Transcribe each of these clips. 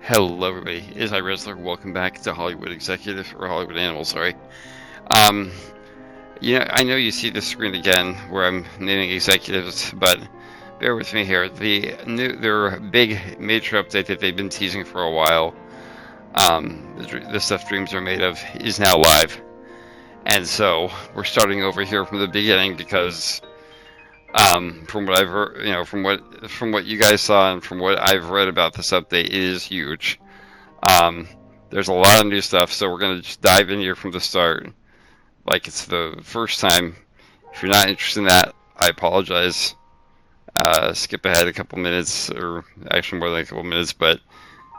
Hello, everybody. It is iWrestler. Welcome back to Hollywood Executive, or Hollywood Animal, sorry. Um, I know you see the screen again where I'm naming executives, but bear with me here. Their big major update that they've been teasing for a while, the stuff Dreams Are Made Of, is now live. And so we're starting over here from the beginning because from what I've heard, from what you guys saw and from what I've read about this update, it is huge. There's a lot of new stuff, so we're gonna just dive in here from the start, like it's the first time. If you're not interested in that, I apologize. Skip ahead a couple minutes, or actually more than a couple minutes. But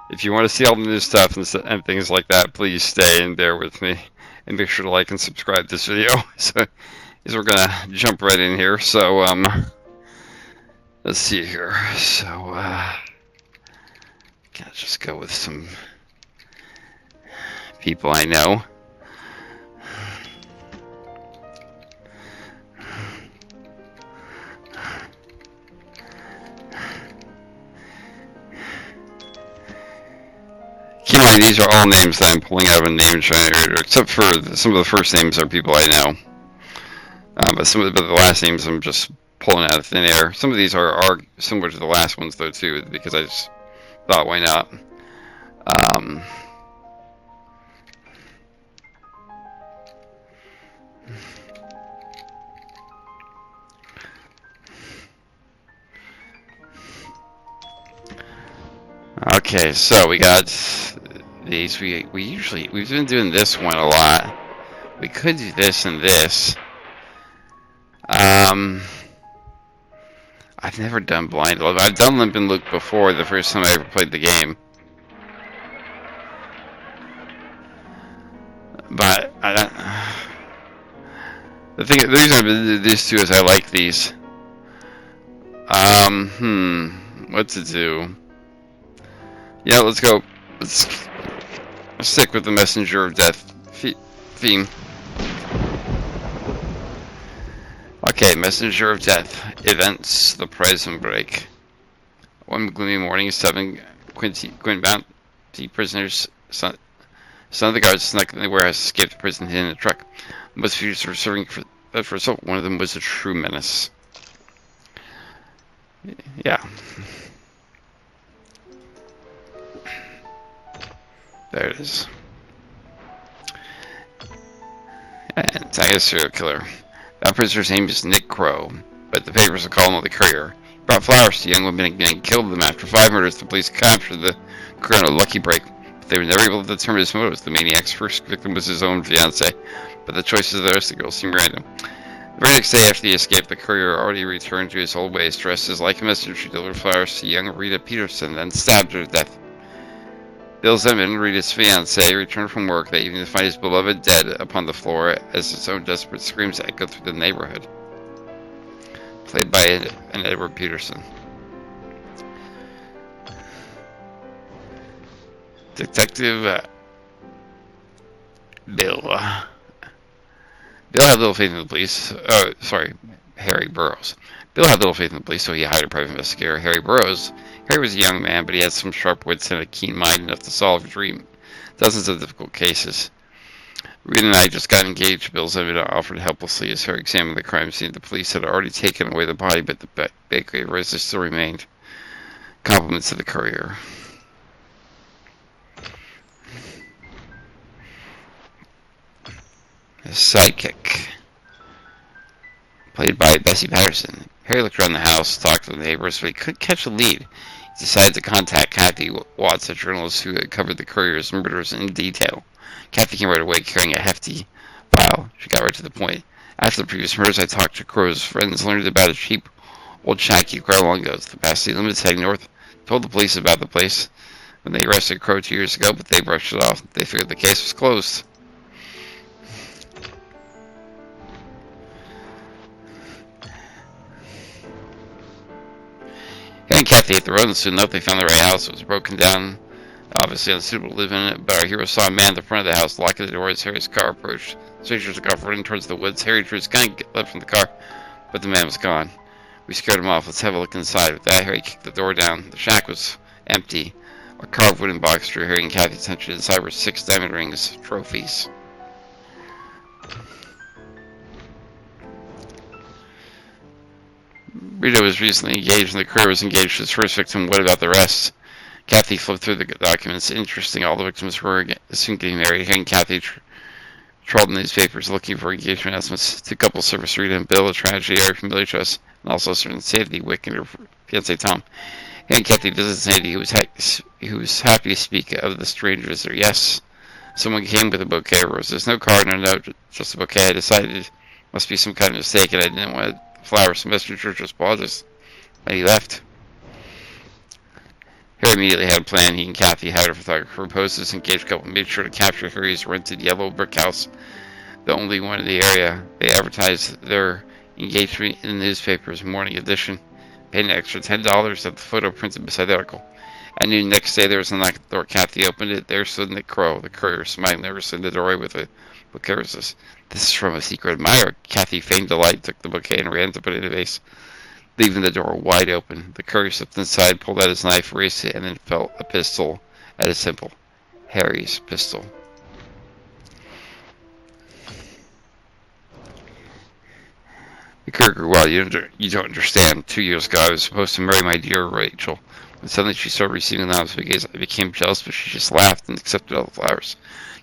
if you want to see all the new stuff and things like that, please stay and bear with me, and make sure to like and subscribe this video. So we're gonna jump right in here. So let's see here. So gotta just go with some people I know. Keep in mind, these are all names that I'm pulling out of a name generator, except for some of the first names are people I know. But the last names I'm just pulling out of thin air. Some of these are similar to the last ones, though, too, because I just thought, why not? Okay, so we got these. We've been doing this one a lot. We could do this and this. I've never done Blind Love. I've done Limp and Luke before, the first time I ever played the game. But the reason I've been doing these two is I like these. What to do? Yeah, let's go. Let's stick with the Messenger of Death theme. Okay, Messenger of Death. Events, the Prison Break. One gloomy morning, 7 Quint Bounty prisoners, son of the guards, snuck in the warehouse, escaped the prison, hid in a truck. Most fugitives were serving for assault. One of them was a true menace. Yeah. There it is. And tag a serial killer. That prisoner's name is Nick Crow, but the papers will call him the Courier. He brought flowers to young women and killed them. After 5 murders, the police captured the Courier on a lucky break, but they were never able to determine his motives. The maniac's first victim was his own fiancée, but the choices of the rest of the girls seemed random. The very next day after he escaped, the Courier already returned to his old ways, dressed as like a messenger. She delivered flowers to young Rita Peterson, then stabbed her to death. Bill Zimmerman, Rita's fiancé, returned from work that evening to find his beloved dead upon the floor as his own desperate screams echoed through the neighborhood. Played by an Edward Peterson. Detective Bill. Bill had little faith in the police. Harry Burroughs. Bill had little faith in the police, so he hired a private investigator, Harry Burroughs. Harry was a young man, but he had some sharp wits and a keen mind enough to solve dozens of difficult cases. Rita and I just got engaged. Bill Zimmerman offered helplessly as Harry examined the crime scene. The police had already taken away the body, but the bakery razor still remained. Compliments to the Courier. His sidekick. Played by Bessie Patterson. Harry looked around the house, talked to the neighbors, but he couldn't catch a lead. He decided to contact Kathy Watts, a journalist who had covered the Courier's murders in detail. Kathy came right away, carrying a hefty file. She got right to the point. After the previous murders, I talked to Crow's friends, learned about a cheap old shack he acquired long ago. The Capacity Limited heading north. Told the police about the place when they arrested Crow 2 years ago, but they brushed it off. They figured the case was closed. Harry and Kathy hit the road, and soon enough they found the right house. It was broken down, obviously unsuitable to live in it, but our hero saw a man at the front of the house, locking the door as Harry's car approached. Strangers took off running towards the woods. Harry drew his gun and leapt from the car, but the man was gone. We scared him off. Let's have a look inside. With that, Harry kicked the door down. The shack was empty. A carved wooden box drew Harry and Kathy's attention. Inside were 6 diamond rings, trophies. Rita was recently engaged and the career was engaged to his first victim. What about the rest? Kathy flipped through the documents. Interesting, all the victims were soon getting married. Harry and Kathy trawled the newspapers looking for engagement announcements. The couple serviced Rita and Bill, a tragedy are familiar to us, and also certain Sandy, Wick, and her fiancé Tom. Harry and Kathy visited Sandy, who was happy to speak of the strange visitor. Yes, someone came with a bouquet of roses. No card, no note, just a bouquet. I decided it must be some kind of mistake, and I didn't want flowers. So Messenger just paused us when he left. Harry immediately had a plan. He and Kathy hired a photographer, proposed this engaged couple, made sure to capture Harry's rented yellow brick house, the only one in the area. They advertised their engagement in the newspaper's morning edition, paid an extra $10 to have the photo printed beside the article. At noon next day, there was a knock at the door. Kathy opened it. There stood Nick Crow, the courier, smiling nervously in the doorway with a bouquet of roses. This is from a secret admirer. Kathy feigned delight, took the bouquet, and ran to put it in a vase, leaving the door wide open. The courier slipped inside, pulled out his knife, raised it, and then felt a pistol at his temple. Harry's pistol. The courier grew wild. You don't understand. 2 years ago, I was supposed to marry my dear Rachel. And suddenly she started receiving the notifications. I became jealous, but she just laughed and accepted all the flowers.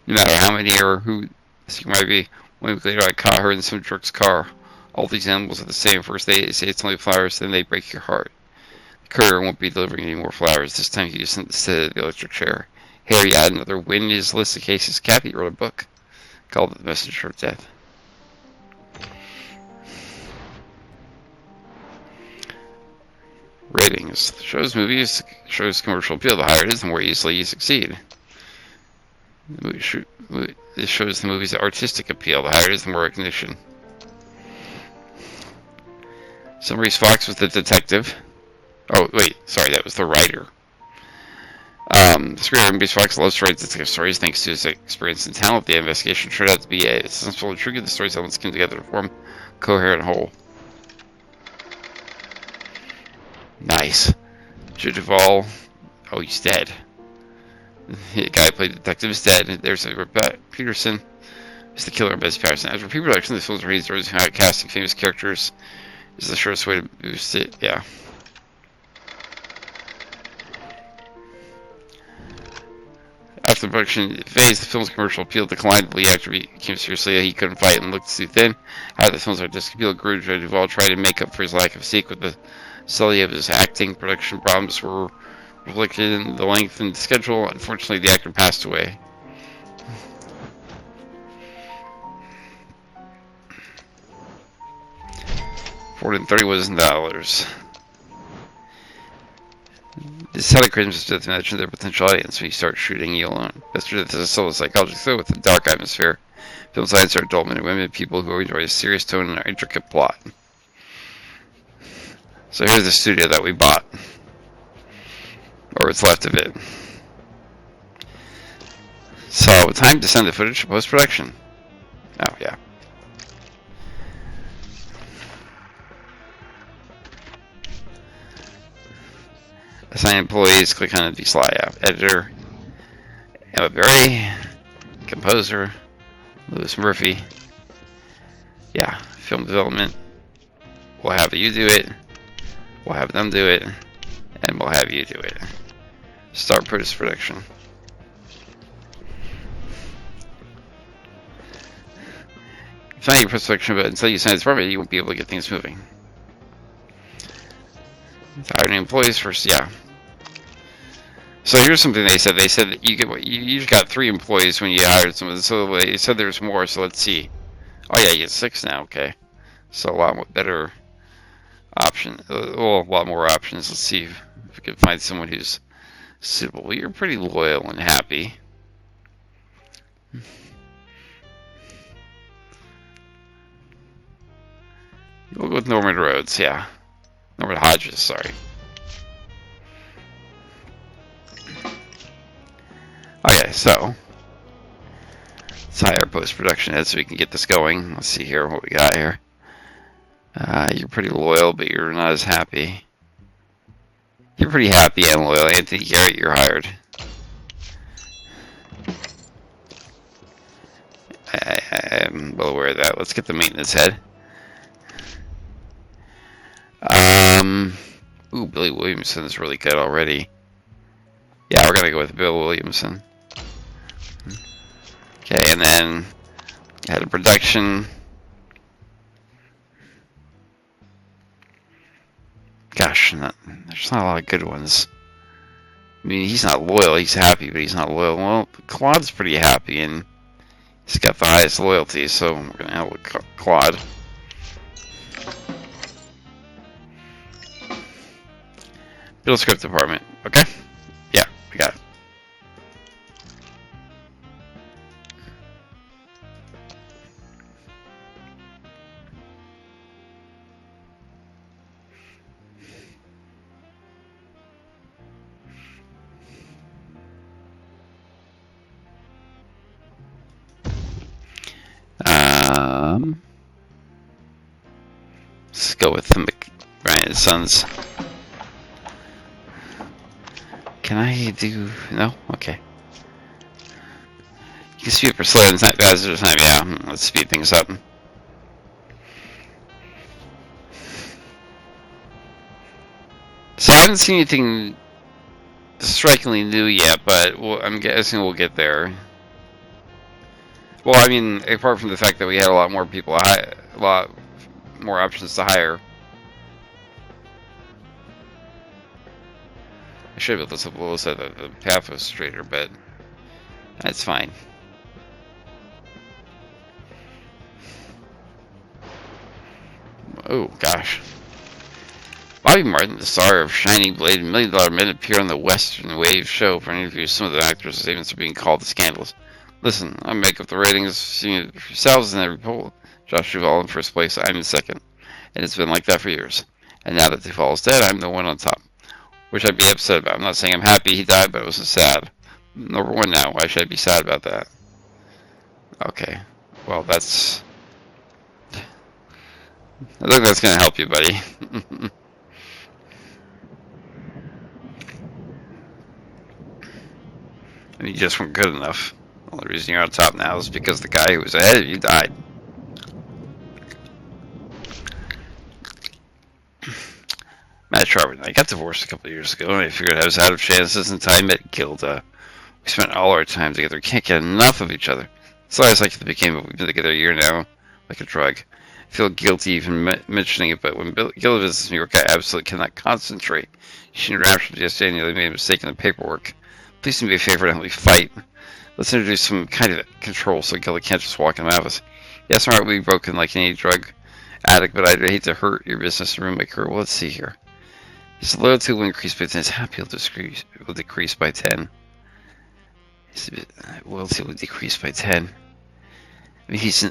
No matter how many or who this might be. 1 week later, I caught her in some jerk's car. All these animals are the same. First they say it's only flowers, then they break your heart. The courier won't be delivering any more flowers. This time he just sent the electric chair. Harry added another win in his list of cases. Kathy wrote a book called The Messenger of Death. Ratings. The show's movies, show's commercial appeal, the higher it is, the more easily you succeed. This shows the movie's artistic appeal, the higher it is, the more recognition. Maurice Fox was the detective. Oh, wait, sorry, that was the writer. The screenwriter Maurice Fox loves to write detective stories thanks to his experience and talent. The investigation turned out to be a successful and true. The story's elements came together to form a coherent whole. Nice. Joe Duvall. Oh, he's dead. The guy who played detective is dead. There's Rebecca Peterson. Is the killer of Bess Patterson. After pre-production, the film's released, casting famous characters is the shortest way to boost it. Yeah. After the production phase, the film's commercial appeal declined. The lead actor became seriously he couldn't fight and looked too thin. After the film's artistic appeal grew, Joe Duvall tried to make up for his lack of physique with the subtlety of his acting. Production problems were reflected in the lengthened schedule. Unfortunately, the actor passed away. $431,000. This is how the creators to imagine their potential audience when you start shooting you alone. Mr. Death is a solo psychologist though with a dark atmosphere. Film sides are adult men and women, people who enjoy a serious tone and an intricate plot. So here's the studio that we bought. Or what's left of it. So, time to send the footage to post-production. Oh, yeah. Assign employees, click on the slide app. Editor, Emma Berry. Composer, Lewis Murphy. Yeah, film development. We'll have you do it. We'll have them do it. And we'll have you do it. Start post-production. Find your post-production, but until you sign this permit, you won't be able to get things moving. Hiring employees first, yeah. So here's something they said. They said that you just got 3 employees when you hired someone. So they said there's more. So let's see. Oh yeah, you get 6 now. Okay, so a lot better option. Well, a lot more options. Let's see if we can find someone who's suitable. Well, you're pretty loyal and happy. You'll go with Norman Rhodes, yeah. Norman Hodges, sorry. Okay, so let's hire post-production head so we can get this going. Let's see here what we got here. You're pretty loyal, but you're not as happy. You're pretty happy and loyal. Anthony Garrett, you're hired. I'm well aware of that. Let's get the maintenance head. Ooh, Billy Williamson is really good already. Yeah, we're gonna go with Bill Williamson. Okay, and then head of production. Gosh, there's not a lot of good ones. I mean, he's not loyal. He's happy, but he's not loyal. Well, Claude's pretty happy, and he's got the highest loyalty, so we're gonna handle Claude. Build script department. Okay. Yeah, we got it. Let's go with the McBrien Sons. Can I do... No? Okay. You can speed up or slow in time. Yeah, let's speed things up. So I haven't seen anything strikingly new yet, but I'm guessing we'll get there. Well, I mean, apart from the fact that we had a lot more people, a lot more options to hire. I should have built this up a little so that the path was straighter, but that's fine. Oh, gosh. Bobby Martin, the star of Shining Blade and $1 Million Men, appeared on the Western Wave show for an interview with some of the actors' statements are being called the scandalous. Listen, I make up the ratings, seeing it for yourselves in every poll. Josh Duvall in first place, I'm in second. And it's been like that for years. And now that Duvall is dead, I'm the one on top. Which I'd be upset about. I'm not saying I'm happy he died, but it was sad. Number one now, why should I be sad about that? Okay. Well, that's... I think that's gonna help you, buddy. And you just weren't good enough. The only reason you're on top now is because the guy who was ahead of you died. Matt Sharp and I got divorced a couple of years ago, and I figured I was out of chances, and time met Gilda. We spent all our time together. We can't get enough of each other. It's always like it became, but we've been together a year now, like a drug. I feel guilty even mentioning it, but when Gilda visits New York, I absolutely cannot concentrate. She interacted with me yesterday and nearly made a mistake in the paperwork. Please do me a favor and help me fight. Let's introduce some kind of control so Gilda can't just walk in my office. Yes, my heart will be broken like any drug addict, but I'd hate to hurt your business and ruin my career. Well, let's see here. His loyalty will increase by 10. His happy will decrease by 10. His loyalty will decrease by 10. I mean, he's...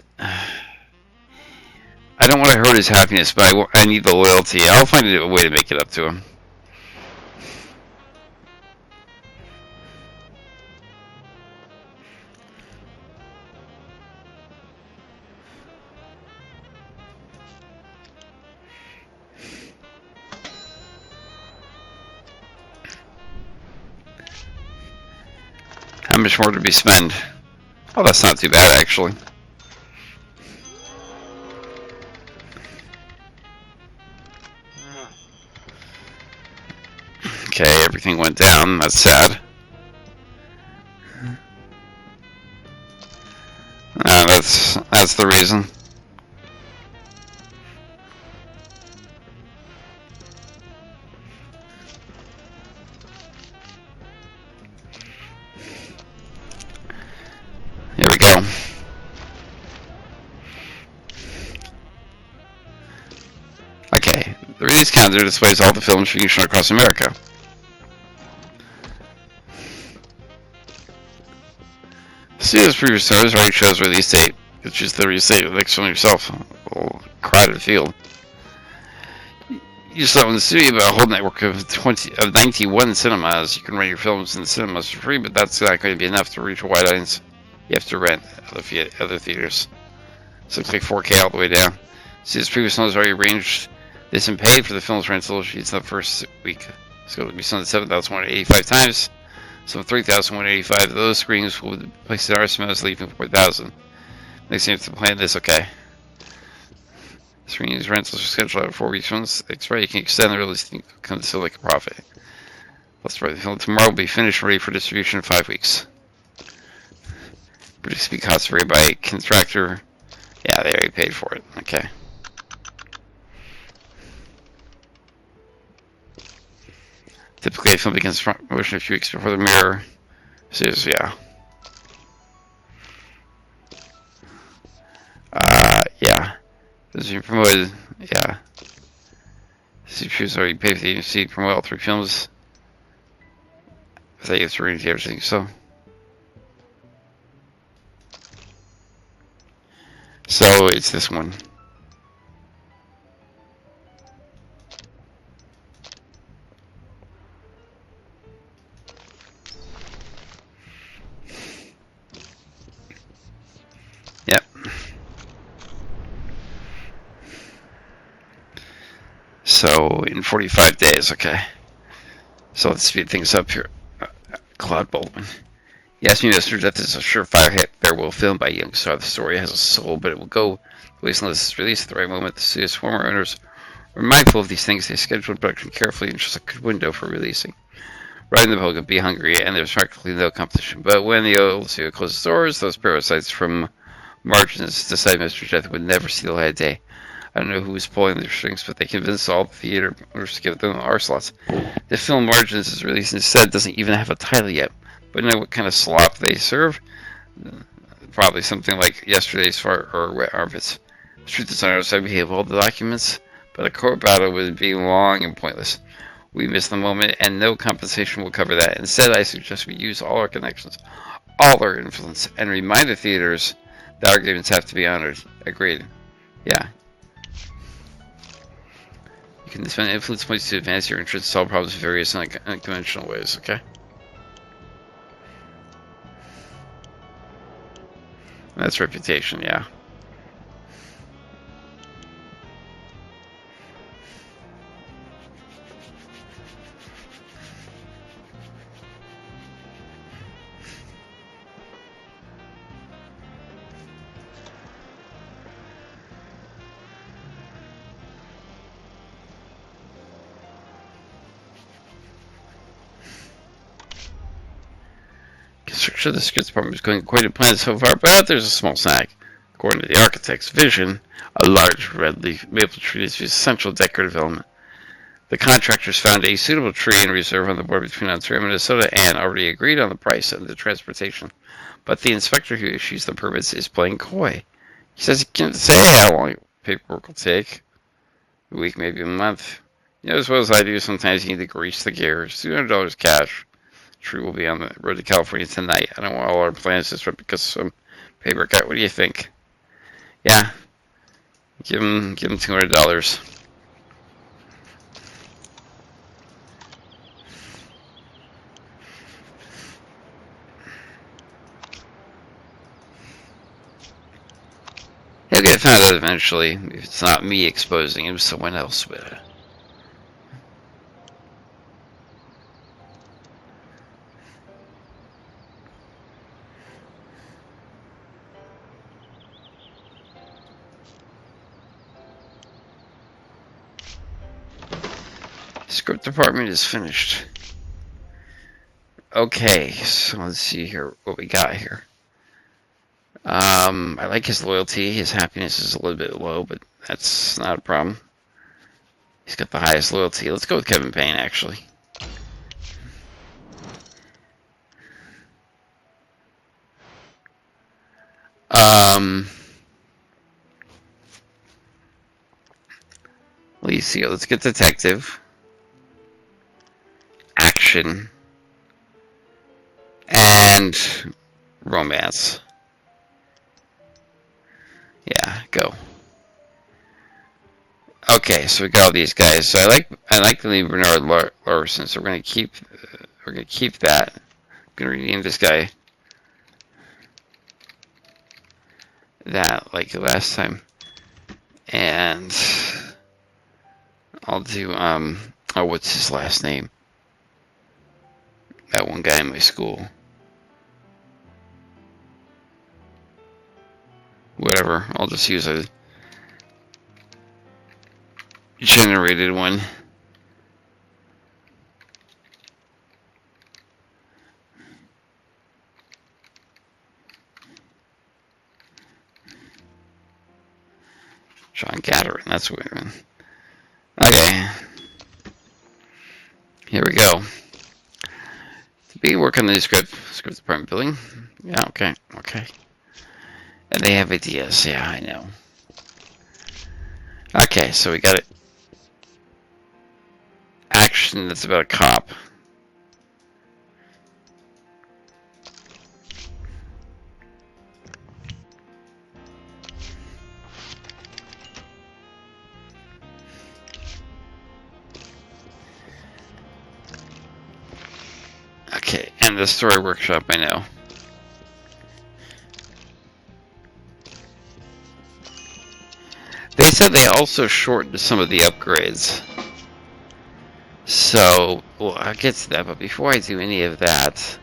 I don't want to hurt his happiness, but I need the loyalty. I'll find a way to make it up to him. How much more to be spent? Oh, that's not too bad, actually. Okay, everything went down. That's sad. That's the reason. Here we go. Okay, the release calendar displays all the films being shown across America. Studio's previous stars already shows release date. You choose the release date of the next film yourself. A crowded field. You saw in the studio about a whole network of 91 cinemas. You can rent your films in the cinemas for free, but that's not going to be enough to reach a wide audience. You have to rent other theaters. So it looks like 4K all the way down. Studio's previous films already arranged this and paid for the film's rental sheets the first week. So it'll be shown 7,185 times. So 3,185 of those screens will be placed in our cinemas, leaving 4,000. Next thing to plan this, okay. Screenings rentals are scheduled out 4 weeks once expired. You can extend the release and come to like a profit. Let's write the film. Tomorrow will be finished ready for distribution in 5 weeks. Produce be cost free by contractor. Yeah, they already paid for it. Okay. Typically, a film begins promotion a few weeks before the mirror. So, yeah. Yeah. This is promoted. Yeah. CPUs already paid for the agency to promote all 3 films. If they get to read everything, so. So, it's this one. Yep. So, in 45 days, okay. So, let's speed things up here. Claude Baldwin. He asked me, Mr. Death is a surefire hit. Farewell film by Young Star. The story has a soul, but it will go waste unless it's released at the right moment. The studio's former owners were mindful of these things. They scheduled production carefully and chose a good window for releasing. Right in the public, be hungry, and there's practically no competition. But when the old studio closed doors, those parasites from margins decided Mr. Death would never see the light of day. I don't know who was pulling their strings, but they convinced all the theater owners to give them R slots. The film Margins is released instead doesn't even have a title yet. But you know what kind of slop they serve? Probably something like Yesterday's Fart or Wet Armpits. The truth is, on our side, we have all the documents, but a court battle would be long and pointless. We miss the moment, and no compensation will cover that. Instead, I suggest we use all our connections, all our influence, and remind the theaters that arguments have to be honored. Agreed. Yeah. You can spend influence points to advance your interests, solve problems in various unconventional ways, okay? That's reputation, yeah. Construction of the script department is going according to plan so far, but there's a small snag. According to the architect's vision, a large red leaf maple tree is the essential decorative element. The contractors found a suitable tree in reserve on the border between Ontario and Minnesota and already agreed on the price and the transportation. But the inspector who issues the permits is playing coy. He says he can't say how long paperwork will take. A week, maybe a month. You know as well as I do, sometimes you need to grease the gears. $200 cash. Tree will be on the road to California tonight. I don't want all our plans disrupted because of some paper cut. What do you think? Yeah. Give him $200. He'll get found out eventually. If it's not me exposing him, someone else will. Script department is finished. Okay, so let's see here what we got here. I like his loyalty. His happiness is a little bit low, but that's not a problem. He's got the highest loyalty. Let's go with Kevin Payne, actually. Let's see. Let's get detective, action, and romance. Yeah, go. Okay, so we got all these guys. So I like the name Bernard Larson. So we're gonna keep that. I'm gonna rename this guy that like last time, and I'll do oh, what's his last name? That one guy in my school. whatever. I'll just use a generated one. John Gathering, that's weird. Okay. Here we go. To be working on the script department building. Yeah, okay. And they have ideas, yeah, I know. Okay, so we got it. Action that's about a cop. Okay, and the story workshop, I know. They said they also shortened some of the upgrades. So, well, I'll get to that, but before I do any of that,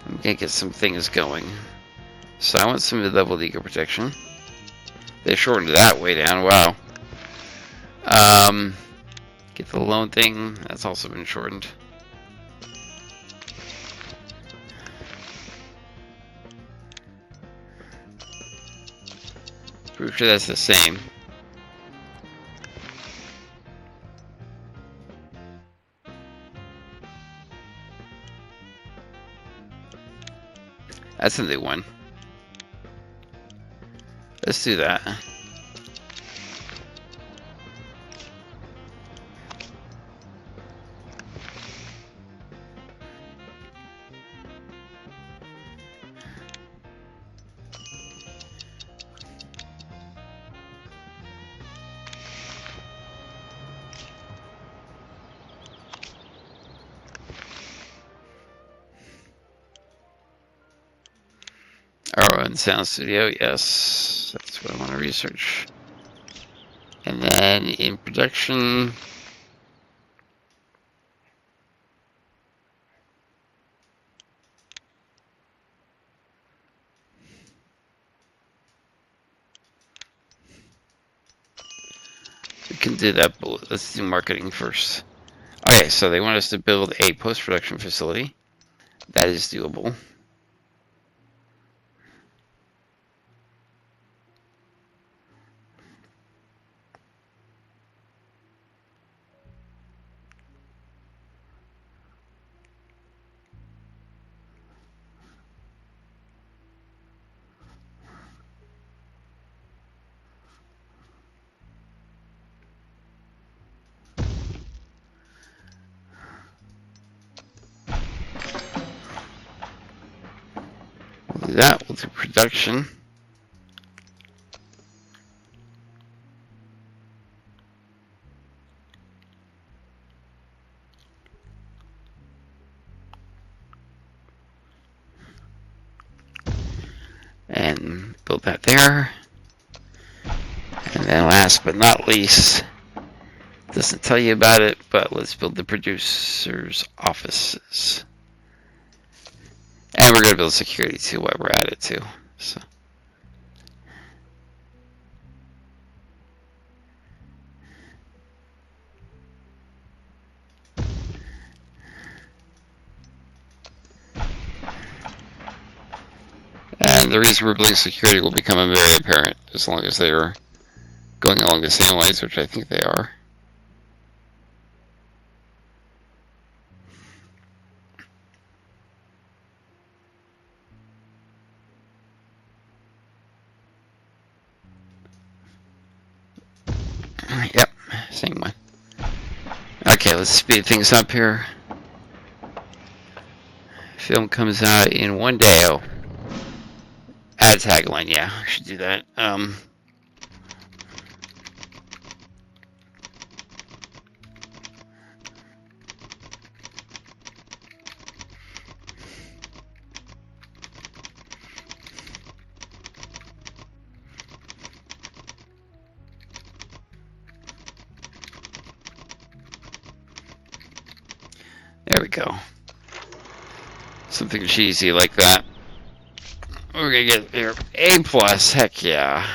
I'm gonna get some things going. So I want some mid-level eco protection. They shortened that way down, wow. Get the loan thing, that's also been shortened. Pretty sure that's the same. That's a new one. Let's do that. Oh, and Sound Studio, yes. That's what I want to research. And then in production... we can do that, but let's do marketing first. Okay, so they want us to build a post-production facility. That is doable. We'll do that, we'll do production. And build that there. And then last but not least, doesn't tell you about it, but let's build the producer's offices. And we're going to build security too while we're at it too. So. And the reason we're building security will become very apparent as long as they are going along the same lines, which I think they are. Yep, same one. Okay, let's speed things up here. Film comes out in 1 day. Oh, add a tagline. Yeah, I should do that. There we go. Something cheesy like that. We're gonna get here. A plus, heck yeah.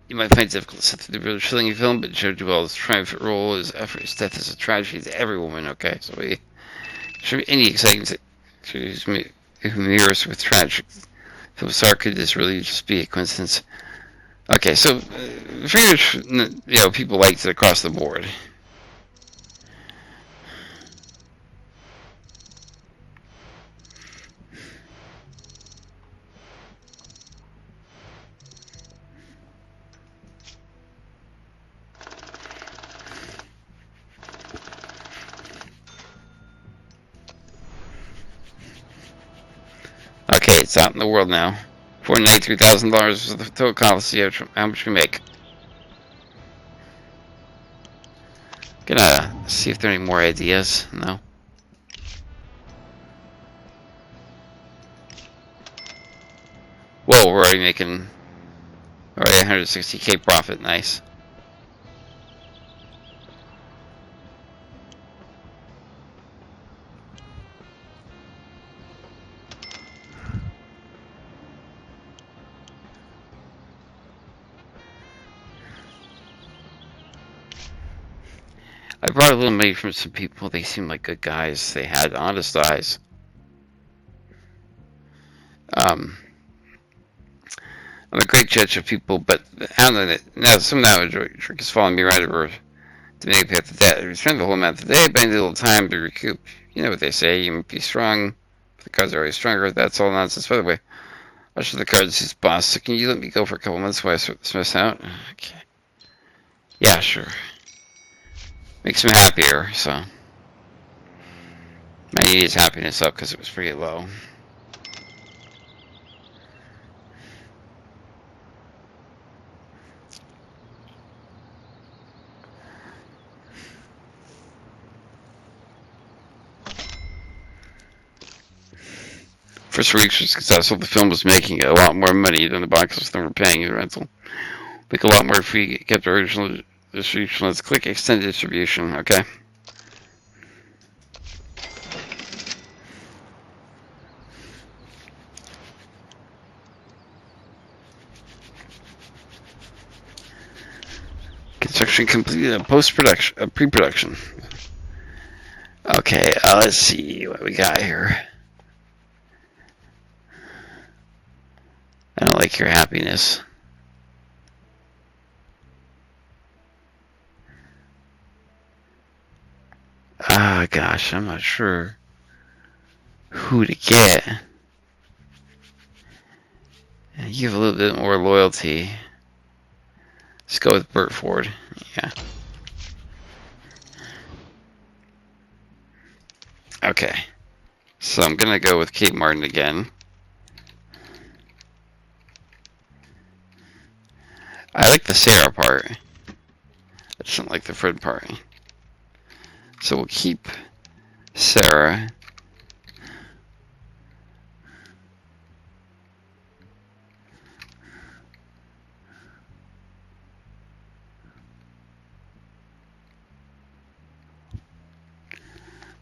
You might find it difficult to set through the really chilling film, but Joe Duvall's triumphant role, his effort, his death is a tragedy to every woman, okay? So we should be any excitement who mirrors with tragic film star could this really just be a coincidence? Okay, so pretty much, people liked it across the board. Okay, it's out in the world now. $493,000 for the total cost. How much we make? Gonna see if there are any more ideas. No. Whoa, we're already making 160K profit. Nice. I brought a little money from some people. They seemed like good guys. They had honest eyes. I'm a great judge of people, but I don't know. Now, somehow a trick is following me right over to make up the debt. I spend the whole amount of the day, but I need a little time to recoup. You know what they say, you must be strong. The cards are always stronger. That's all nonsense. By the way, I'll show the cards his boss. So can you let me go for a couple months while I sort this mess out? Okay. Yeah, sure. Makes him happier, so. I need his happiness up because it was pretty low. First week was successful. The film was making a lot more money than the box office than we're paying the rental. Make a lot more if we kept our original distribution. Let's click extended distribution, okay? Construction completed. Post-production, pre-production. Okay, let's see what we got here. I don't like your happiness. Ah, gosh, I'm not sure who to get. You have a little bit more loyalty. Let's go with Burt Ford. Yeah. Okay. So I'm gonna go with Kate Martin again. I like the Sarah part. I just don't like the Fred part. So we'll keep Sarah.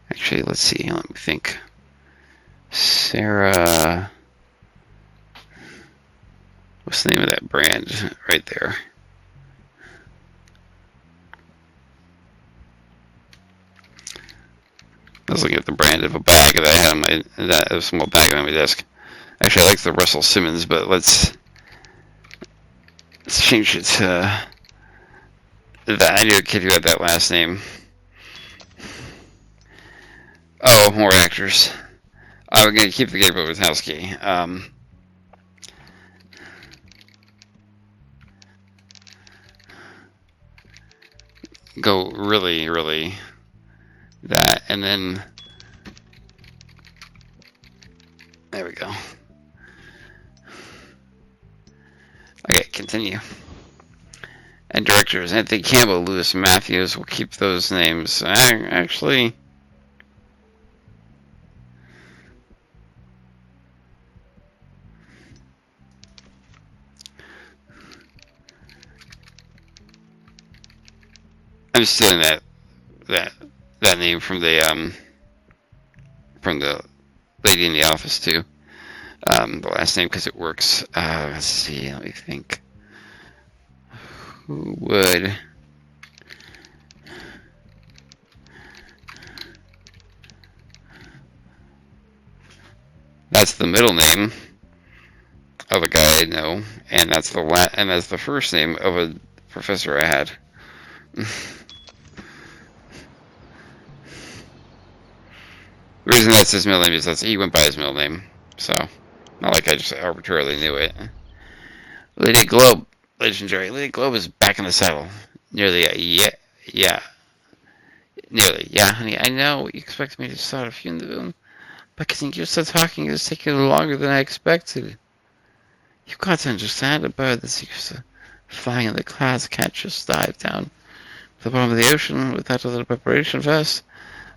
Actually, let's see. Let me think. Sarah. What's the name of that brand right there? I was looking at the brand of a bag that I had on a small bag on my desk. Actually, I like the Russell Simmons, but let's change it to that. I knew a kid who had that last name. Oh, more actors. We're going to keep the Gabriel Witowski. Go really that, and then there we go. Okay, continue. And directors: Anthony Campbell, Lewis Matthews. We'll keep those names. Actually, I'm stealing that name from the lady in the office too. The last name because it works. Let's see. Let me think. Who would? That's the middle name of a guy I know, and that's the first name of a professor I had. The reason that's his middle name is that he went by his middle name, so not like I just arbitrarily knew it. Lady Globe, legendary. Lady Globe is back in the saddle. Nearly, yeah, nearly, yeah, honey. I know you expected me to start a few in the room, but I think you're still talking. It's taking longer than I expected. You've got to understand a bird that seeks to flying in the clouds can't just dive down to the bottom of the ocean without a little preparation first.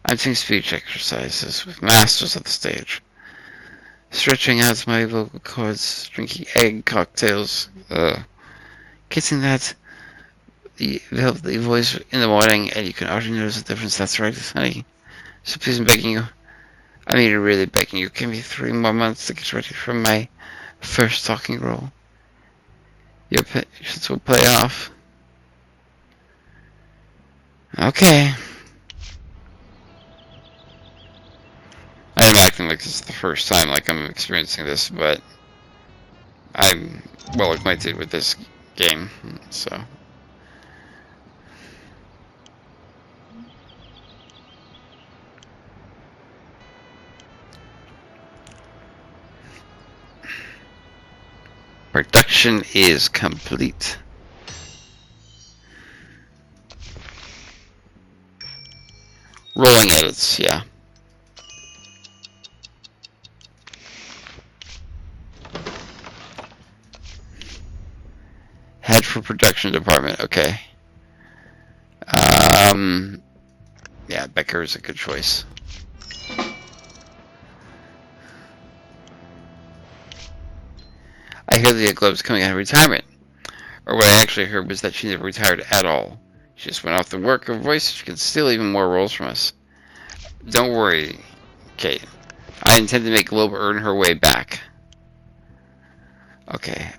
I'm doing speech exercises with masters of the stage, stretching out my vocal cords, drinking egg cocktails, kissing that the voice in the morning, and you can already notice the difference. That's right, honey. So please, I'm begging you. I mean, really begging you. Give me 3 more months to get ready for my first talking role. Your patience will pay off. Okay. I am acting like this is the first time like I'm experiencing this, but I'm well acquainted with this game, so. Production is complete. Rolling edits, yeah. Head for production department, okay. Yeah, Becker is a good choice. I hear the Globe's coming out of retirement. Or what I actually heard was that she never retired at all. She just went off to work her voice. She can steal even more roles from us. Don't worry, Kate. I intend to make Globe earn her way back. Okay,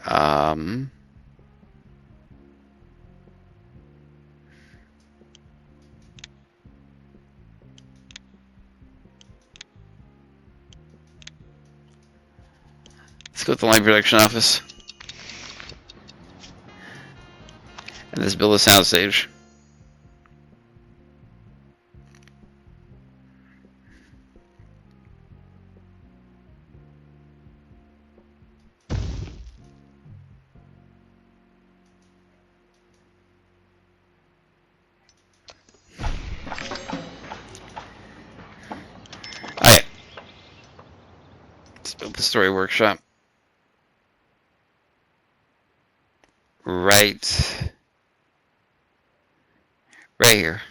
let's go to the line production office. And let's build a soundstage. Alright. Let's build the story workshop. Right here.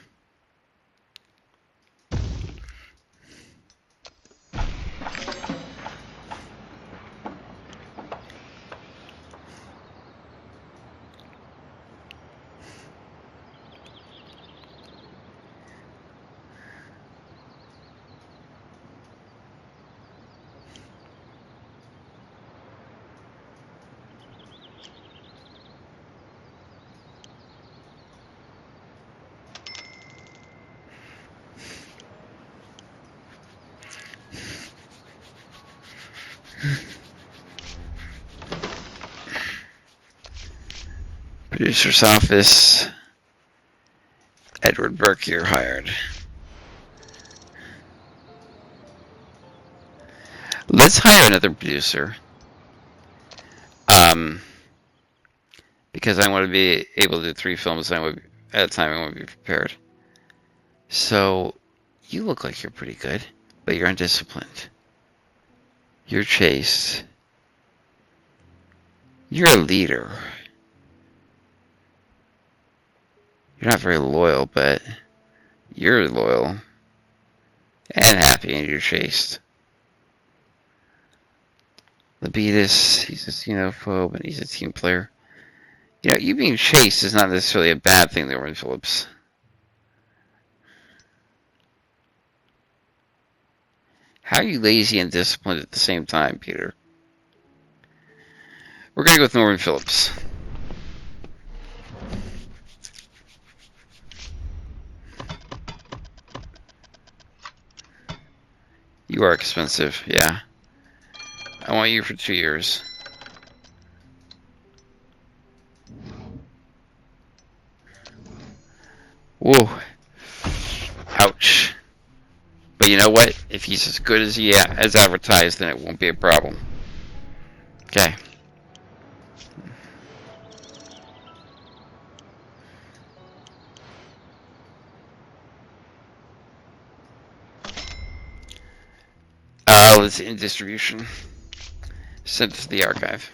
Producer's office. Edward Burke, you're hired. Let's hire another producer. Because I want to be able to do 3 films at a time. I want to be prepared. So, you look like you're pretty good, but you're undisciplined. You're chaste. You're a leader. You're not very loyal, but you're loyal and happy, and you're chaste. Lapidus, he's a xenophobe, and he's a team player. You know, you being chaste is not necessarily a bad thing, Lauren Phillips. How are you lazy and disciplined at the same time, Peter? We're gonna go with Norman Phillips. You are expensive, yeah. I want you for 2 years. Whoa. Ouch. But you know what? If he's as good as he as advertised, then it won't be a problem. Okay. It's in distribution. Sent to the archive.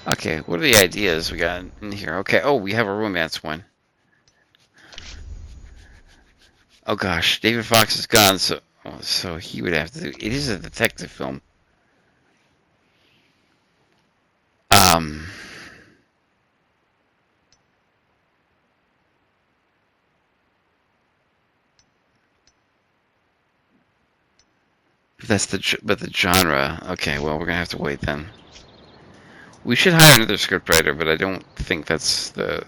Okay, what are the ideas we got in here? Okay, oh, we have a romance one. Oh gosh, David Fox is gone, so he would have to do. It is a detective film. That's the genre. Okay, well we're gonna have to wait then. We should hire another scriptwriter, but I don't think that's the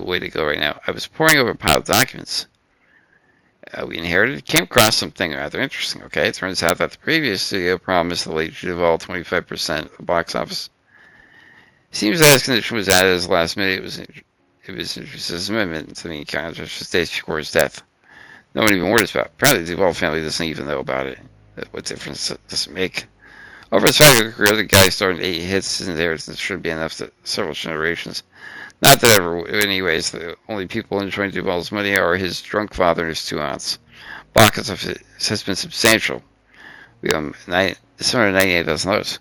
way to go right now. I was poring over a pile of documents we inherited. Came across something rather interesting. Okay, it turns out that the previous studio promised the late Duvall 25% of the box office. Seems that his condition was added as last minute. It was introduced as an amendment to the account just days before his death. No one even worries about it. Apparently, the Duvall family doesn't even know about it. What difference does it make? Over his 5-year career, the guy started 8 hits. His inheritance should be enough to several generations. Not that ever, anyways. The only people enjoying Duvall's money are his drunk father and his 2 aunts. Box office has been substantial. We owe him $698,000.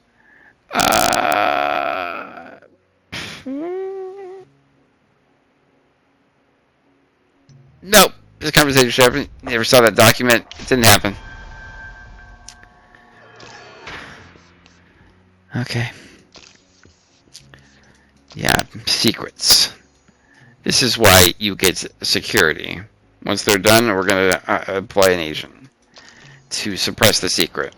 Nope. This conversation happened. Never saw that document. It didn't happen. Okay. Yeah, secrets. This is why you get security. Once they're done, we're going to apply an agent to suppress the secret.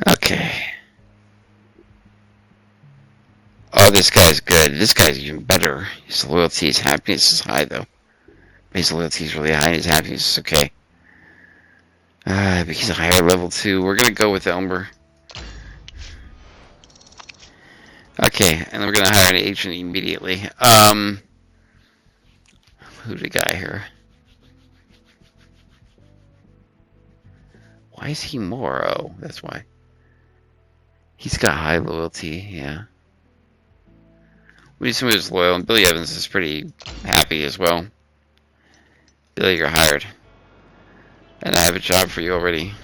Okay. Oh, this guy's good. This guy's even better. His loyalty, his happiness is high, though. His loyalty is really high, and his happiness is okay. But he's a higher level, too. We're going to go with Elmer. Okay, and then we're going to hire an agent immediately. Who's the guy here? Why is he more? Oh, that's why. He's got high loyalty, yeah. We need someone who's loyal, and Billy Evans is pretty happy as well. Billy, you're hired. And I have a job for you already.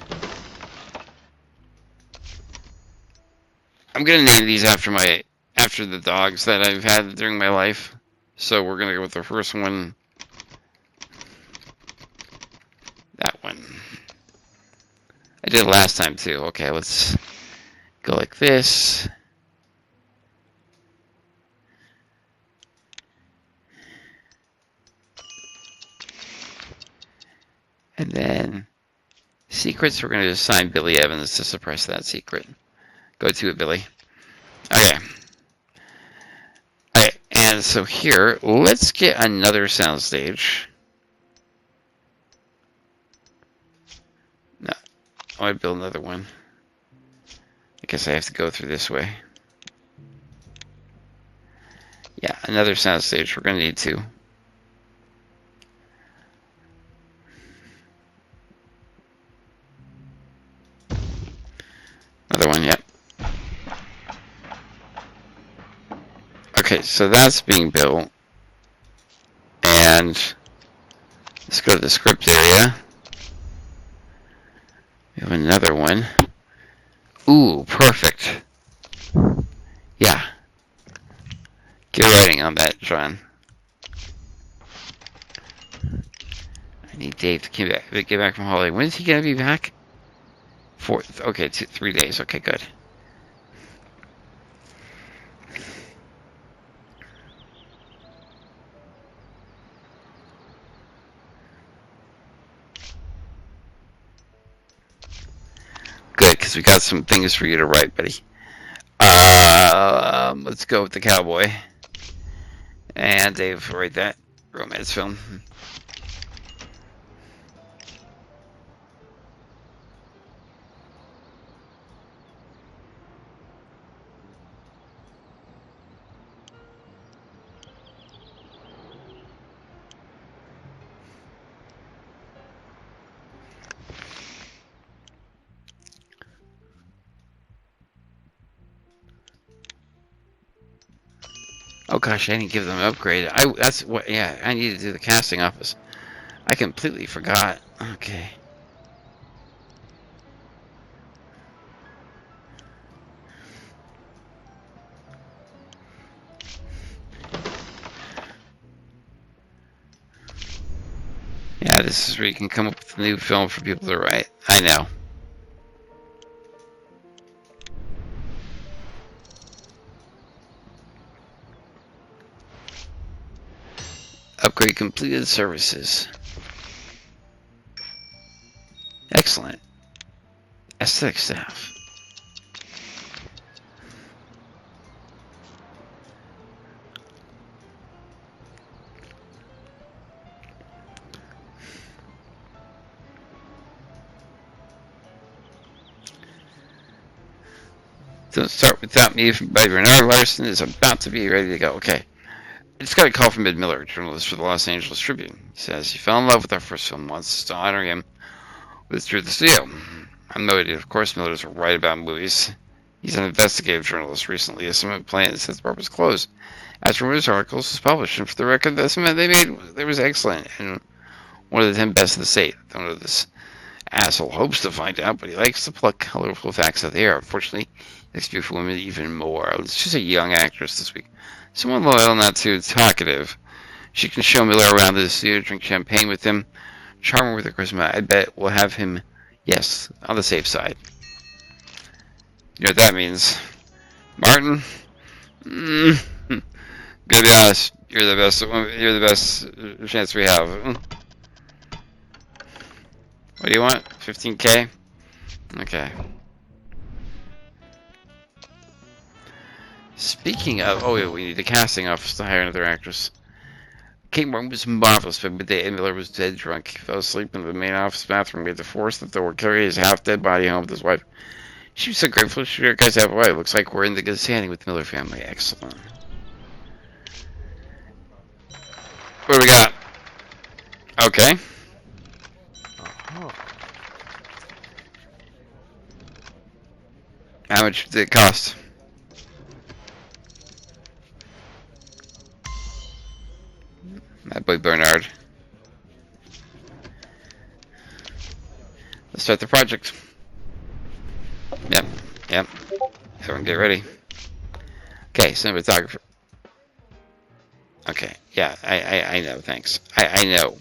I'm gonna name these after the dogs that I've had during my life. So we're gonna go with the first one. That one. I did it last time too. Okay, let's go like this. And then secrets, we're going to assign Billy Evans to suppress that secret. Go to it, Billy. Okay. Okay, and so here, let's get another soundstage. No, I want to build another one. I guess I have to go through this way. Yeah, another soundstage. We're going to need 2. Okay, so that's being built. And let's go to the script area. We have another one. Ooh, perfect. Yeah. Get writing on that, John. I need Dave to get back from holiday. When is he going to be back? 4th. Okay, 3 days. Okay, good. Good, because we got some things for you to write, buddy. Let's go with the cowboy. And Dave, write that romance film. Oh gosh, I didn't give them an upgrade. That's what. Yeah, I need to do the casting office. I completely forgot. Okay. Yeah, this is where you can come up with a new film for people to write. I know. Upgrade completed services. Excellent. Aesthetic staff. Don't start without me by Bernard Larson is about to be ready to go. Okay. I just got a call from Ed Miller, journalist for the Los Angeles Tribune. He says he fell in love with our first film once. To honor him, withdrew the studio. I'm noted, of course, Miller's right about movies. He's an investigative journalist. Recently, a cement plant since the bar was closed. After one of his articles was published, and for the record, the cement they made was excellent and one of the 10 best in the state. I don't know this asshole hopes to find out, but he likes to pluck colorful facts out of the air. Unfortunately, he likes beautiful women even more. It's just a young actress this week. Someone loyal, not too talkative. She can show Miller around the studio, drink champagne with him, charm her with her charisma. I bet we'll have him, yes, on the safe side. You know what that means? Martin? Gotta be honest, you're the best chance we have. What do you want? 15K? Okay. Speaking of, oh yeah, we need a casting office to hire another actress. Kate Martin was marvelous, but midday Ed Miller was dead drunk. He fell asleep in the main office bathroom. We had to force the door, carry his half-dead body home with his wife. She was so grateful she you guys have a wife. Looks like we're in the good standing with the Miller family. Excellent. What do we got? Okay. How much did it cost? That boy Bernard. Let's start the project. Yep. Everyone get ready. Okay, cinematographer. Okay, yeah, I know, thanks. I know.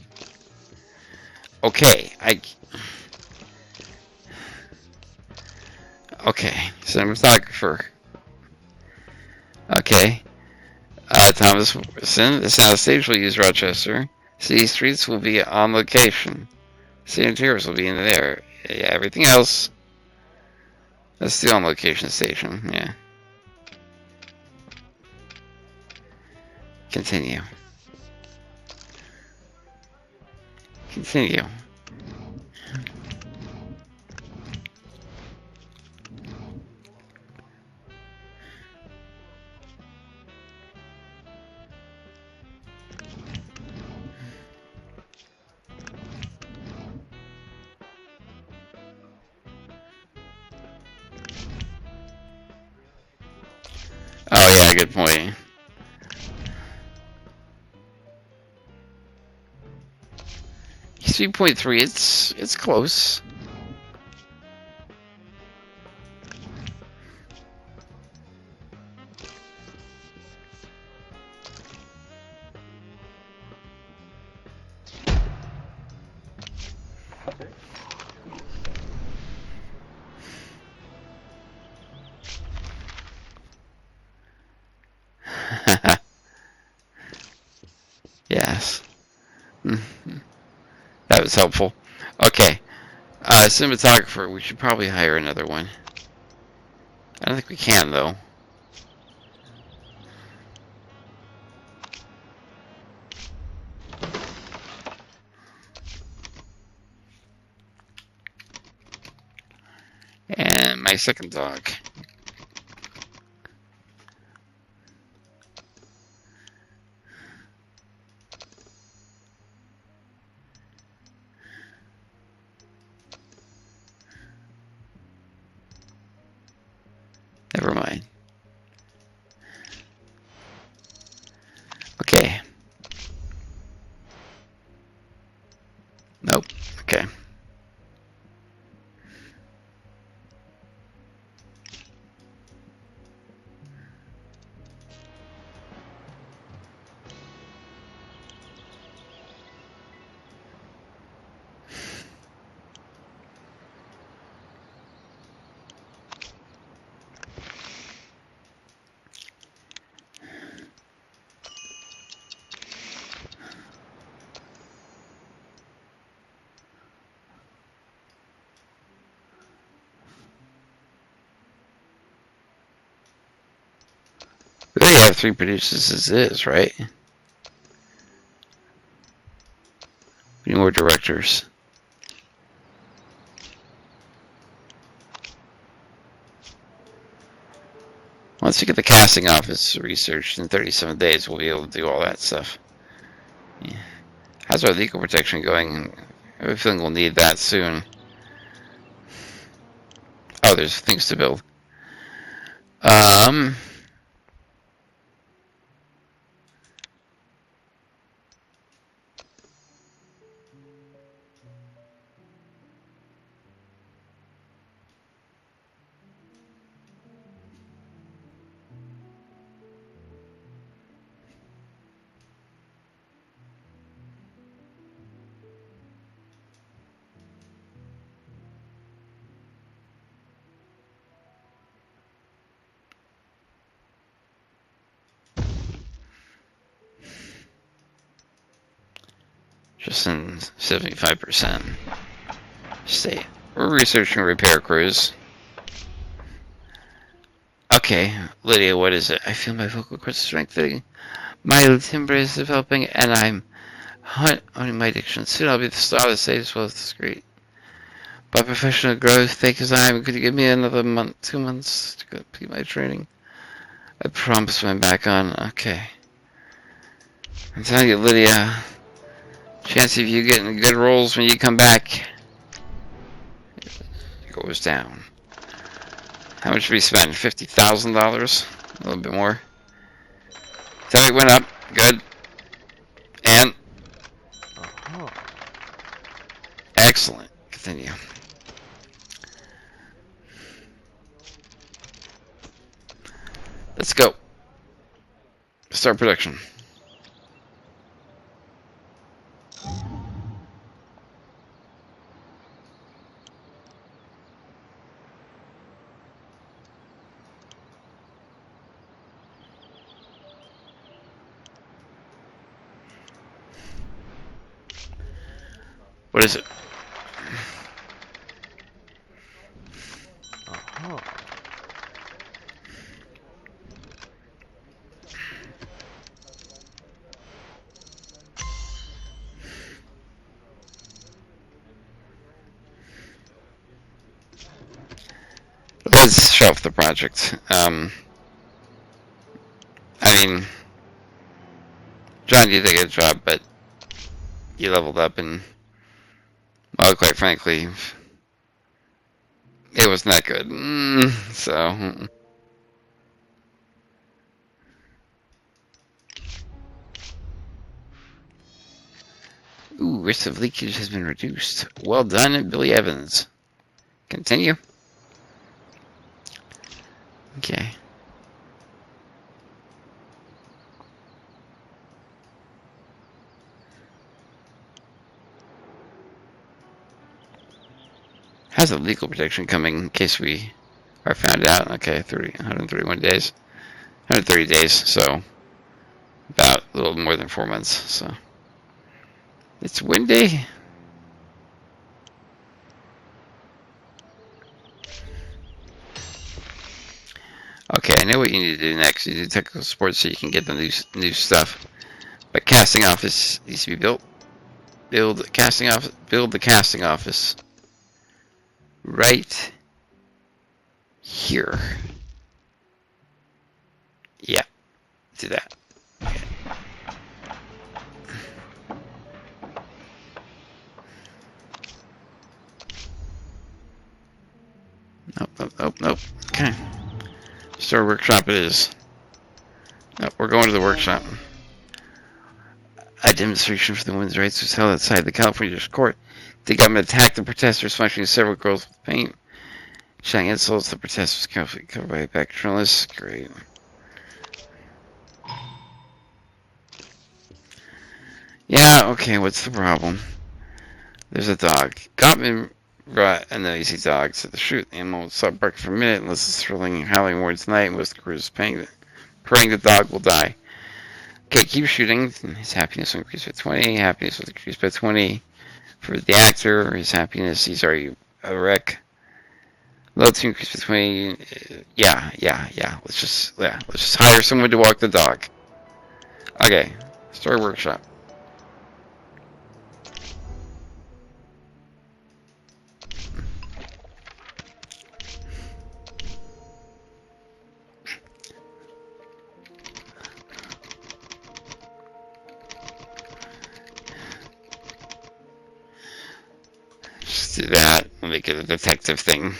Okay, okay, cinematographer. Okay. Thomas Wilson, the soundstage will use Rochester. City streets will be on location. City interiors will be in there. Yeah, everything else. That's the on location station, yeah. Continue. Continue. Oh yeah, good point. 3.3. It's close. Yes. That was helpful. Okay. Cinematographer, we should probably hire another one. I don't think we can, though. And my second dog. Never mind. Okay. Nope. Okay. We already have 3 producers as is, right? We need more directors. Once we get the casting office researched in 37 days, we'll be able to do all that stuff. Yeah. How's our legal protection going? I have a feeling we'll need that soon. Oh, there's things to build. Just in 75%. Stay. We're researching repair crews. Okay, Lydia, what is it? I feel my vocal cords strengthening. My timbre is developing, and I'm honing my diction. Soon I'll be the star of the stage as well as the street. By professional growth, take his time. Could you give me another 2 months to complete my training? I promise when I'm back on. Okay. I'm telling you, Lydia, chance of you getting good roles when you come back goes down. How much did we spend? $50,000? A little bit more. Tell went up. Good. And excellent. Continue. Let's go. Start production. What is it? Let's shelf the project. I mean, John, you did a good job, but you leveled up, and, well, quite frankly, it wasn't that good. So, Ooh, risk of leakage has been reduced. Well done, Billy Evans. Continue. Okay. How's the legal protection coming in case we are found out? Okay, 131 days. 130 days, so about a little more than 4 months. So it's windy. Okay, I know what you need to do next. You do technical support so you can get the new stuff. But casting office needs to be built. Build the casting office right here. Yeah, do that. Okay. Nope. Okay. Store workshop it is. Nope, we're going to the workshop. A demonstration for the women's rights was held outside the California District Court. The government attacked the protesters, punching several girls with paint. Shouting insults, the protest was carefully covered by back journalists. Great. Yeah, okay, what's the problem? There's a dog. Gottman brought a noisy dog to the shoot. The animal would stop barking for a minute unless it's thrilling and howling more tonight. Most of the crews praying the dog will die. Okay, keep shooting. His happiness will increase by 20. Happiness will increase by 20. For the actor, his happiness, he's already a wreck. Load to increase by 20. Yeah. Let's just hire someone to walk the dog. Okay, story workshop. Just do that. We'll make it a detective thing.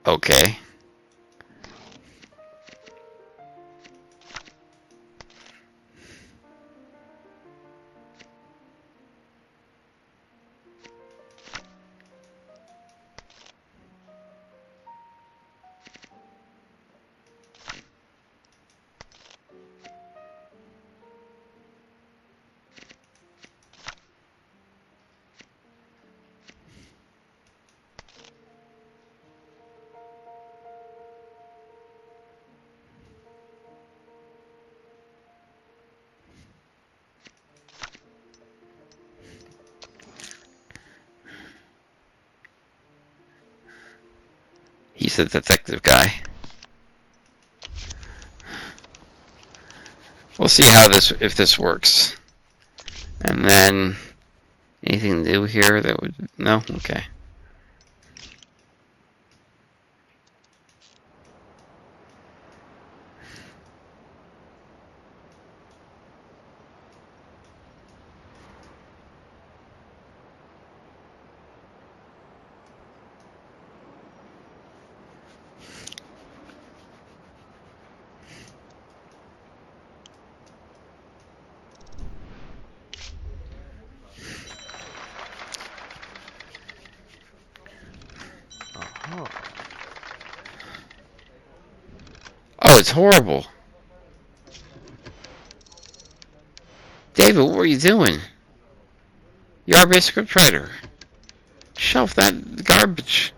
Okay. He's a detective guy. We'll see if this works. And then anything new here that would no? Okay. Oh, it's horrible. David, what were you doing? You're our script writer. Shelf that garbage.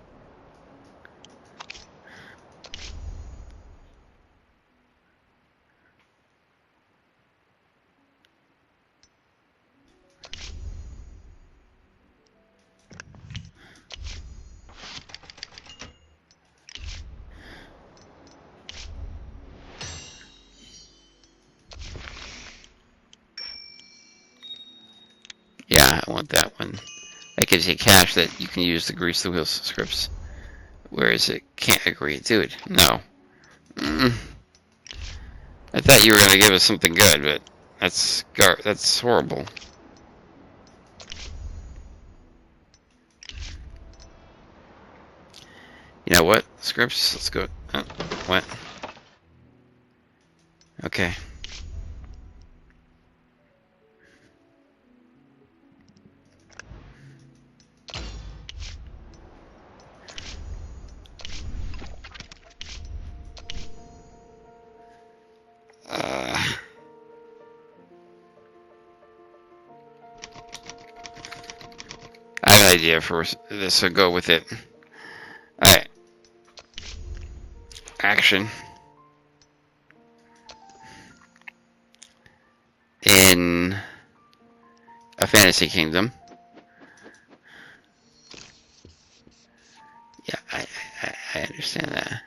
Yeah, I want that one. That gives you cash that you can use to grease the wheels scripts. Where is it? Can't agree. Dude, no. Mm. I thought you were gonna give us something good, but that's horrible. You know what? Scripts, let's go. Oh, what? Okay. I have an idea for this, so go with it. Alright. Action. In a fantasy kingdom. Yeah, I understand that.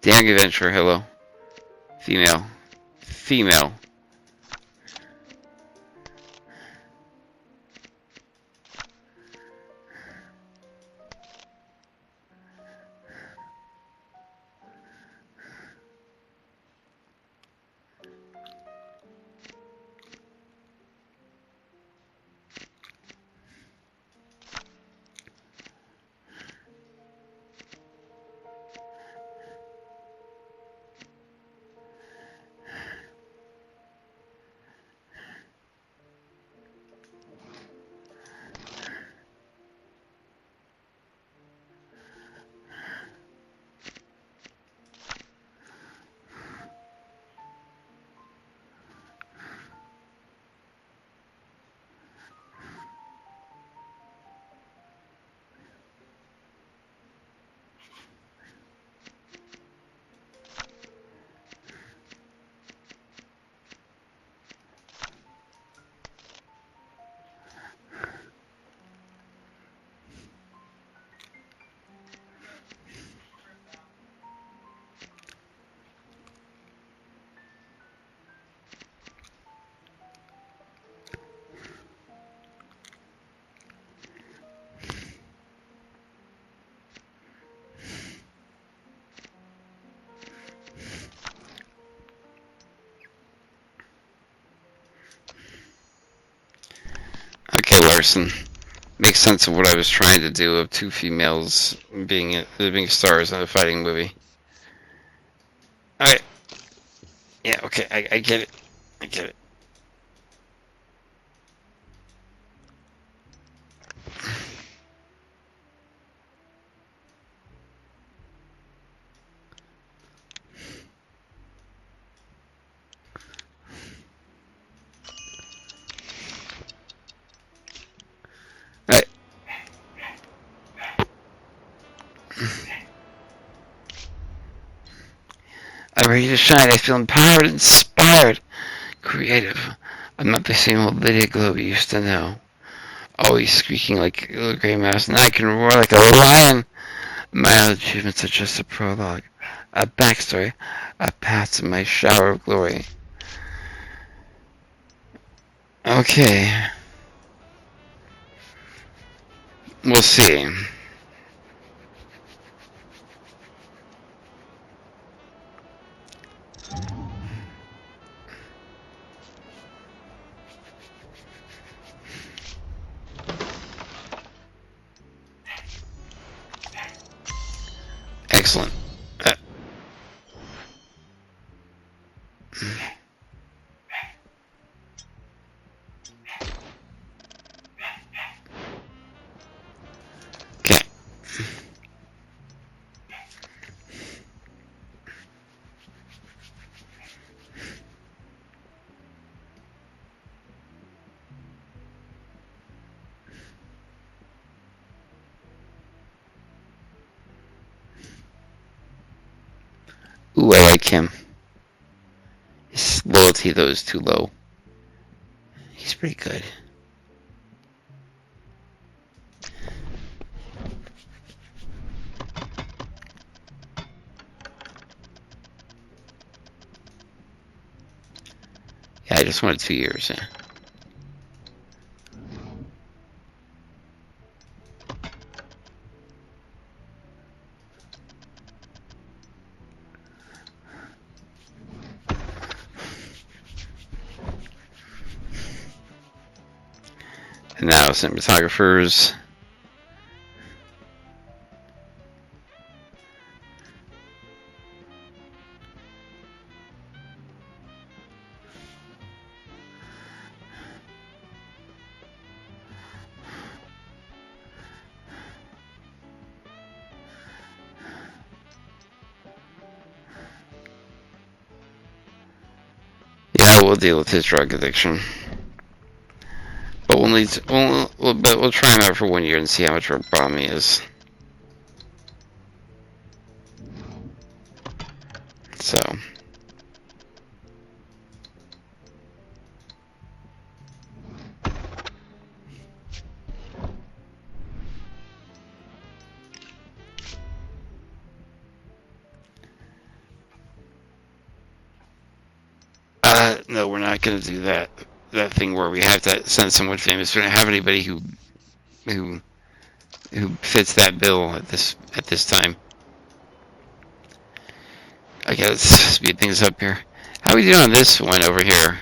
The Young Adventurer, hello. Female. Female. Okay, Larson. Makes sense of what I was trying to do of two females being stars in a fighting movie. Alright. Yeah, okay, I get it. I get it. Alright. I'm ready to shine. I feel empowered, inspired, creative. I'm not the same old Lydia Globe you used to know. Always squeaking like a little gray mouse, and I can roar like a lion. My achievements are just a prologue, a backstory, a path to my shower of glory. Okay. We'll see. Excellent. Okay. Ooh, I like him. His loyalty, though, is too low. He's pretty good. this one had 2 years, yeah. And now cinematographers. Yeah, we'll deal with his drug addiction. But we'll try him out for 1 year and see how much of a problem he is. So. No, we're not going to do that. That thing where we have to send someone famous. We don't have anybody who fits that bill at this time. Okay, let's speed things up here. How are we doing on this one over here?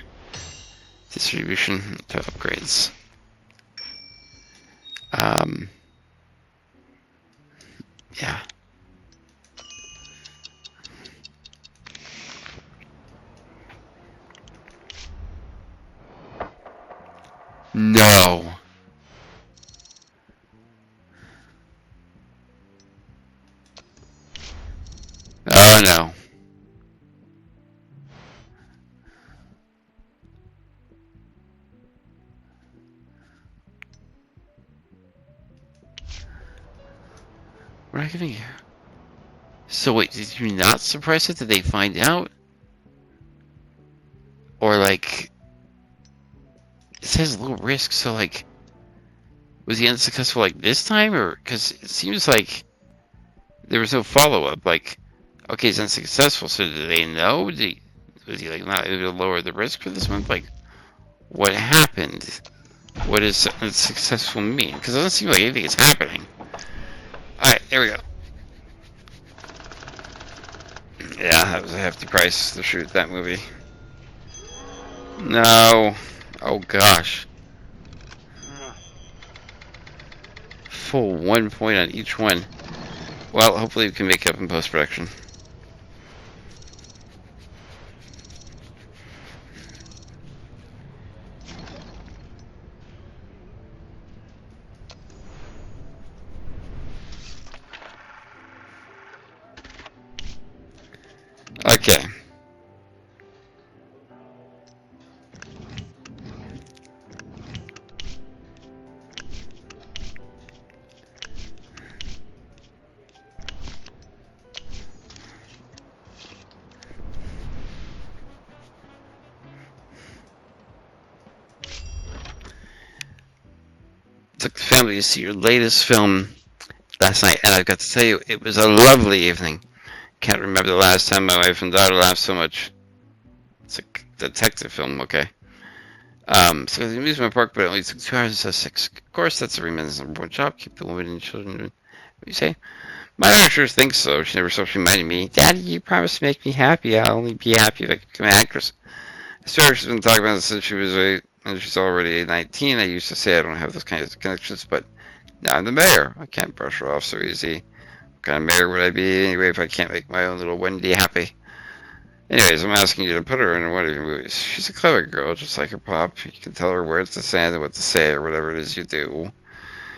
Distribution to upgrades. Yeah. No. Oh no. We're not gonna hear. So wait, did you not suppress it? Did they find out? Or like, it says low risk, so like, was he unsuccessful like this time? Or, because it seems like there was no follow-up. Like, okay, he's unsuccessful, so did they know? Was he like not able to lower the risk for this month? Like, what happened? What does unsuccessful mean? Because it doesn't seem like anything is happening. Alright, there we go. Yeah, that was a hefty price to shoot that movie. No. Oh gosh. Full 1 point on each one. Well, hopefully we can make up in post-production. Okay. Took the family to see your latest film last night, and I've got to tell you, it was a lovely evening. Can't remember the last time my wife and daughter laughed so much. It's a detective film, okay. So the amusement park, but it only took 2 hours instead of 6. Of course, that's every man's number one job. Keep the women and children. What do you say? My daughter sure thinks so. She never stops reminding me, Daddy, you promised to make me happy. I'll only be happy if I can become an actress. I swear she's been talking about this since she was 8, and she's already 19. I used to say I don't have those kinds of connections, but now I'm the mayor. I can't brush her off so easy. What kind of mayor would I be anyway if I can't make my own little Wendy happy? Anyways, I'm asking you to put her in one of your movies. She's a clever girl, just like her pop. You can tell her where to stand and what to say or whatever it is you do.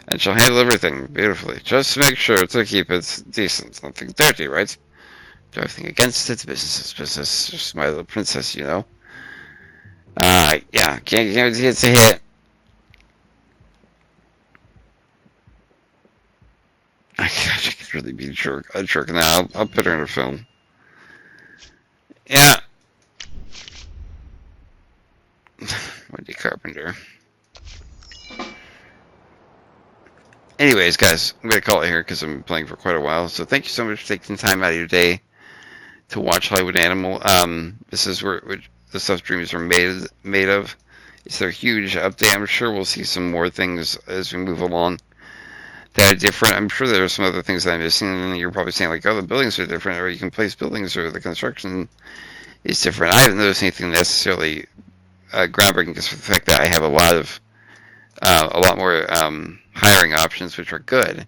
And she'll handle everything beautifully. Just make sure to keep it decent. Nothing dirty, right? Do everything against it. Business is business. Just my little princess, you know. Yeah, can't guarantee it's a hit. I gosh, I could really be a jerk now. I'll put her in a film. Yeah. Wendy Carpenter. Anyways, guys, I'm going to call it here because I'm playing for quite a while. So thank you so much for taking time out of your day to watch Hollywood Animal. This is the stuff dreams are made of. It's their huge update. I'm sure we'll see some more things as we move along that are different. I'm sure there are some other things that I'm missing, and you're probably saying like, oh, the buildings are different, or you can place buildings, or the construction is different. I haven't noticed anything necessarily groundbreaking, just for the fact that I have a lot more hiring options, which are good.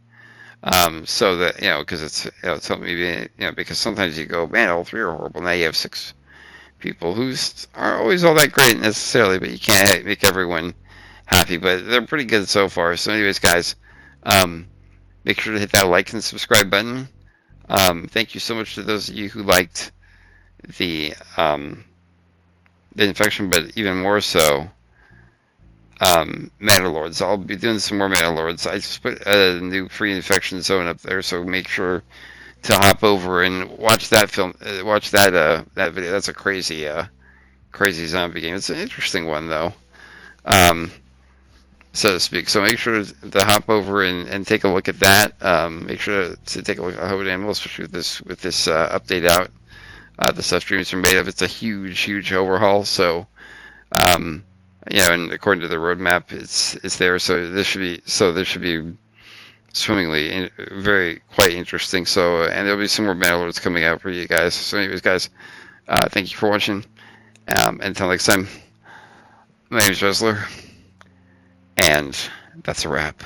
So that because it's helped me because sometimes you go, man, all three are horrible. Now you have 6 people who aren't always all that great necessarily, but you can't make everyone happy. But they're pretty good so far. So, anyways, guys, make sure to hit that like and subscribe button. Thank you so much to those of you who liked the infection, but even more so, Manor-Lords. I'll be doing some more Manor-Lords. I just put a new free infection zone up there, so make sure to hop over and watch that film. Watch that video. That's a crazy zombie game. It's an interesting one though, so to speak. So make sure to hop over and take a look at that. Make sure to take a look at Hollywood Animals, especially with this update out. The stuff dreams are made of. It's a huge overhaul. So and according to the roadmap, it's there. So this should be swimmingly quite interesting. So and there'll be some more Manor-Lords coming out for you guys. So anyways, guys, thank you for watching. Until next time, my name is Resler, and that's a wrap.